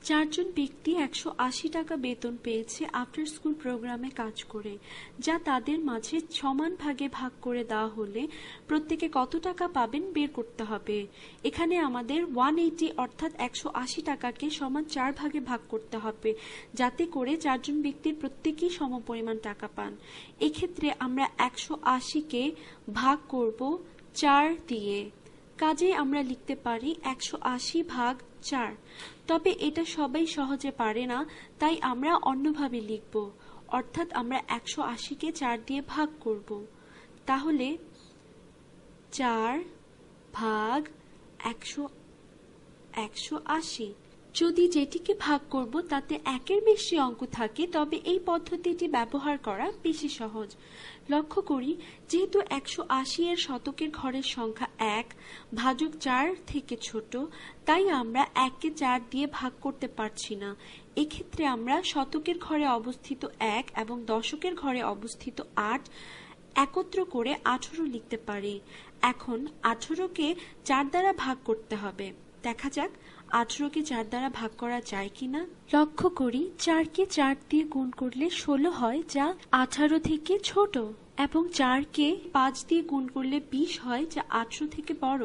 চারজন ব্যক্তি 180 টাকা বেতন পেয়েছে আফটার স্কুল প্রোগ্রামে কাজ করে, যা তাদের মাঝে সমান ভাগে ভাগ করে দেওয়া হলে প্রত্যেকে কত টাকা পাবেন বের করতে হবে। এখানে আমাদের 180 অর্থাৎ 180 টাকাকে সমান 4 ভাগে ভাগ করতে হবে, যাতে করে চারজন ব্যক্তির প্রত্যেকেই সমপরিমাণ টাকা পান। এক্ষেত্রে আমরা 180-কে ভাগ করব 4 দিয়ে। কাজেই আমরা লিখতে পারি 180 ভাগ 4। তবে এটা সবাই সহজে পারে না, তাই আমরা অন্যভাবে লিখব, অর্থাৎ আমরা 180-কে 4 দিয়ে ভাগ করব। তাহলে 4 ভাগ 180। যদি যেটিকে ভাগ করব তাতে 1-এর বেশি অঙ্ক থাকে, তবে এই পদ্ধতিটি ব্যবহার করা বেশি সহজ। লক্ষ্য করি, যেহেতু 180 এর শতকের ঘরের সংখ্যা 1 ভাজক 4 থেকে ছোট, তাই আমরা 1-কে 4 দিয়ে ভাগ করতে পারছি না। এক্ষেত্রে আমরা শতকের ঘরে অবস্থিত 1 এবং দশকের ঘরে অবস্থিত 8 একত্র করে 18 লিখতে পারি। এখন 18-কে 4 দ্বারা ভাগ করতে হবে। দেখা যাক 18-কে 4 দ্বারা ভাগ করা যায় কিনা। লক্ষ্য করি, 4-কে 4 দিয়ে গুণ করলে 16 হয়, যা 18 থেকে ছোট, এবং 4-কে 5 দিয়ে গুণ করলে 20 হয়, যা 18 থেকে বড়।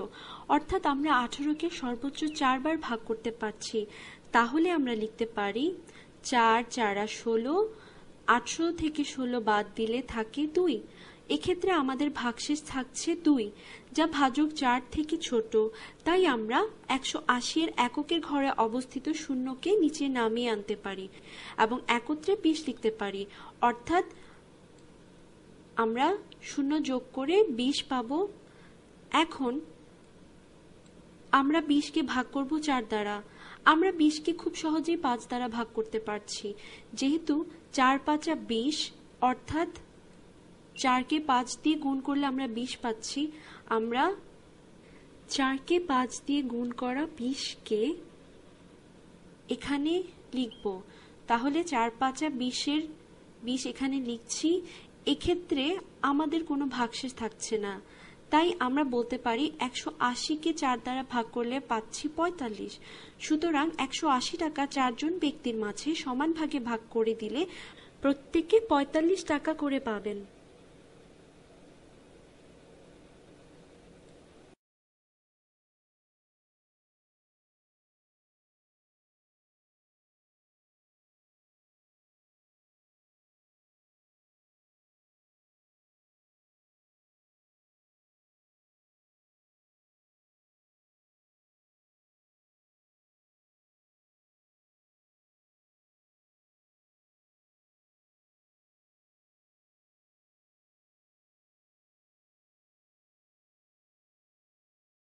অর্থাৎ আমরা 18-কে সর্বোচ্চ 4 বার ভাগ করতে পারছি। তাহলে আমরা লিখতে পারি 4 4 16, 18 থেকে 16 বাদ দিলে থাকে 2। এক্ষেত্রে আমাদের ভাগশেষ থাকছে 2, যা ভাজক 4 থেকে ছোট, তাই আমরা 180 এর এককের ঘরে অবস্থিত শূন্যকে নিচে নামিয়ে আনতে পারি এবং একত্রে 20 লিখতে পারি। অর্থাৎ আমরা শূন্য যোগ করে 20 পাবো। এখন আমরা 20-কে ভাগ করব 4 দ্বারা। আমরা 20-কে খুব সহজেই 5 দ্বারা ভাগ করতে পারছি, যেহেতু 4 5 20, অর্থাৎ 4-কে 5 দিয়ে গুণ করলে আমরা 20 পাচ্ছি। আমরা 4-কে 5 দিয়ে গুণ করা 20-কে এখানে লিখব। তাহলে 4 5 20-এর 20 এখানে লিখছি। এক্ষেত্রে আমাদের কোনো ভাগশেষ থাকছে না, তাই আমরা বলতে পারি 180-কে 4 দ্বারা ভাগ করলে পাচ্ছি 45। সুতরাং 180 টাকা 4 জন ব্যক্তির মাঝে সমান ভাগে ভাগ করে দিলে প্রত্যেকে 45 টাকা করে পাবেন।